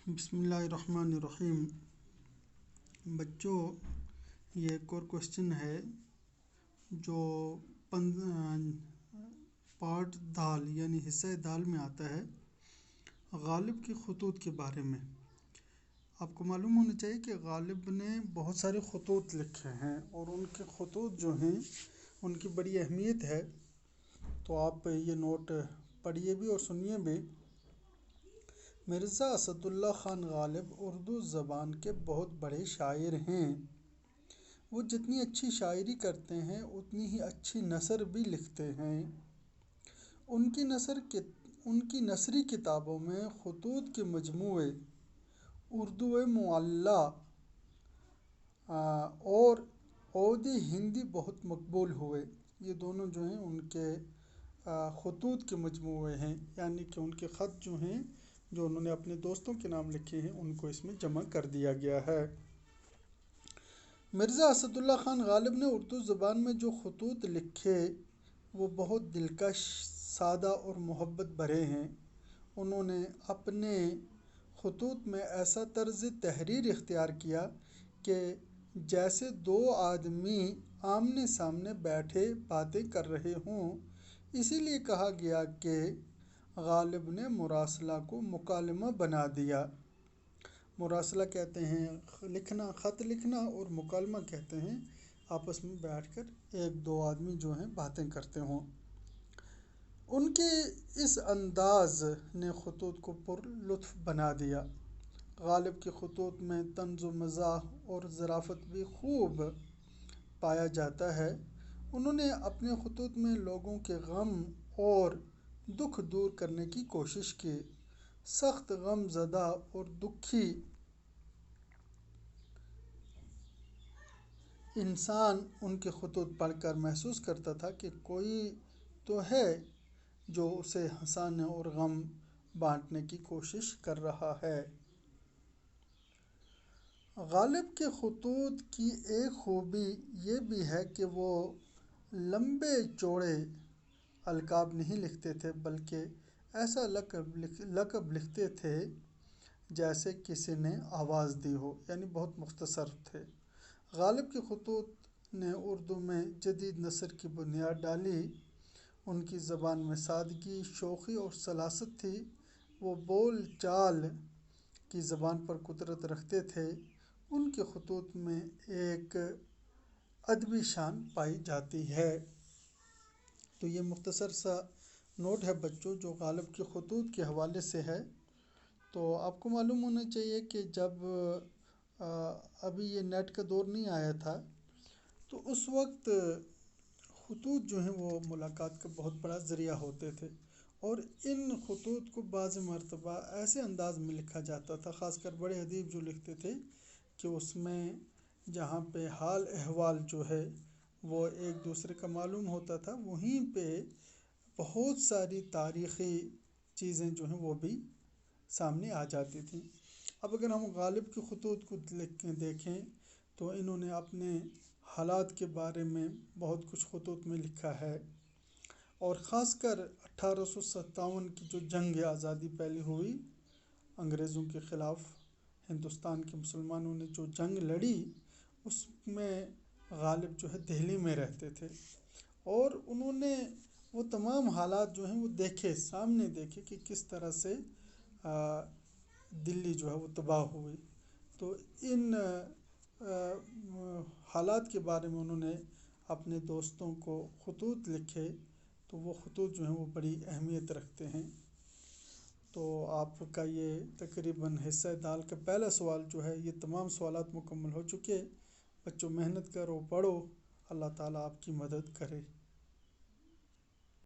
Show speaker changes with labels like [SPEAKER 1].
[SPEAKER 1] بسم اللہ الرحمن الرحیم۔ بچوں، یہ ایک اور کوشچن ہے جو پارٹ دال یعنی حصہ دال میں آتا ہے، غالب کے خطوط کے بارے میں۔ آپ کو معلوم ہونا چاہیے کہ غالب نے بہت سارے خطوط لکھے ہیں اور ان کے خطوط جو ہیں ان کی بڑی اہمیت ہے، تو آپ یہ نوٹ پڑھیے بھی اور سنیے بھی۔ مرزا اسد اللہ خان غالب اردو زبان کے بہت بڑے شاعر ہیں۔ وہ جتنی اچھی شاعری کرتے ہیں اتنی ہی اچھی نثر بھی لکھتے ہیں۔ ان کی نثری کتابوں میں خطوط کے مجموعے اردو معلی اور عود ہندی بہت مقبول ہوئے۔ یہ دونوں جو ہیں ان کے خطوط کے مجموعے ہیں، یعنی کہ ان کے خط جو ہیں جو انہوں نے اپنے دوستوں کے نام لکھے ہیں ان کو اس میں جمع کر دیا گیا ہے۔ مرزا اسد اللہ خان غالب نے اردو زبان میں جو خطوط لکھے وہ بہت دلکش، سادہ اور محبت بھرے ہیں۔ انہوں نے اپنے خطوط میں ایسا طرز تحریر اختیار کیا کہ جیسے دو آدمی آمنے سامنے بیٹھے باتیں کر رہے ہوں۔ اسی لیے کہا گیا کہ غالب نے مراسلہ کو مکالمہ بنا دیا۔ مراسلہ کہتے ہیں لکھنا، خط لکھنا، اور مکالمہ کہتے ہیں آپس میں بیٹھ کر ایک دو آدمی جو ہیں باتیں کرتے ہوں۔ ان کے اس انداز نے خطوط کو پر لطف بنا دیا۔ غالب کے خطوط میں طنز و مزاح اور ظرافت بھی خوب پایا جاتا ہے۔ انہوں نے اپنے خطوط میں لوگوں کے غم اور دکھ دور کرنے کی کوشش کی۔ سخت غم زدہ اور دکھی انسان ان کے خطوط پڑھ کر محسوس کرتا تھا کہ کوئی تو ہے جو اسے ہنسانے اور غم بانٹنے کی کوشش کر رہا ہے۔ غالب کے خطوط کی ایک خوبی یہ بھی ہے کہ وہ لمبے چوڑے القاب نہیں لکھتے تھے، بلکہ ایسا لقب لکھتے تھے جیسے کسی نے آواز دی ہو، یعنی بہت مختصر تھے۔ غالب کے خطوط نے اردو میں جدید نثر کی بنیاد ڈالی۔ ان کی زبان میں سادگی، شوخی اور سلاست تھی۔ وہ بول چال کی زبان پر قدرت رکھتے تھے۔ ان کے خطوط میں ایک ادبی شان پائی جاتی ہے۔ تو یہ مختصر سا نوٹ ہے بچوں جو غالب کے خطوط کے حوالے سے ہے۔ تو آپ کو معلوم ہونا چاہیے کہ جب ابھی یہ نیٹ کا دور نہیں آیا تھا تو اس وقت خطوط جو ہیں وہ ملاقات کا بہت بڑا ذریعہ ہوتے تھے، اور ان خطوط کو بعض مرتبہ ایسے انداز میں لکھا جاتا تھا، خاص کر بڑے ادیب جو لکھتے تھے کہ اس میں جہاں پہ حال احوال جو ہے وہ ایک دوسرے کا معلوم ہوتا تھا، وہیں پہ بہت ساری تاریخی چیزیں جو ہیں وہ بھی سامنے آ جاتی تھیں۔ اب اگر ہم غالب کے خطوط کو دیکھیں تو انہوں نے اپنے حالات کے بارے میں بہت کچھ خطوط میں لکھا ہے، اور خاص کر 1857 کی جو جنگ آزادی پہلی ہوئی انگریزوں کے خلاف، ہندوستان کے مسلمانوں نے جو جنگ لڑی اس میں غالب جو ہے دہلی میں رہتے تھے، اور انہوں نے وہ تمام حالات جو ہیں وہ دیکھے، سامنے دیکھے کہ کس طرح سے دلی جو ہے وہ تباہ ہوئی۔ تو ان حالات کے بارے میں انہوں نے اپنے دوستوں کو خطوط لکھے، تو وہ خطوط جو ہیں وہ بڑی اہمیت رکھتے ہیں۔ تو آپ کا یہ تقریباً حصہ دال کا پہلا سوال جو ہے، یہ تمام سوالات مکمل ہو چکے۔ بچوں محنت کرو، پڑھو، اللہ تعالیٰ آپ کی مدد کرے۔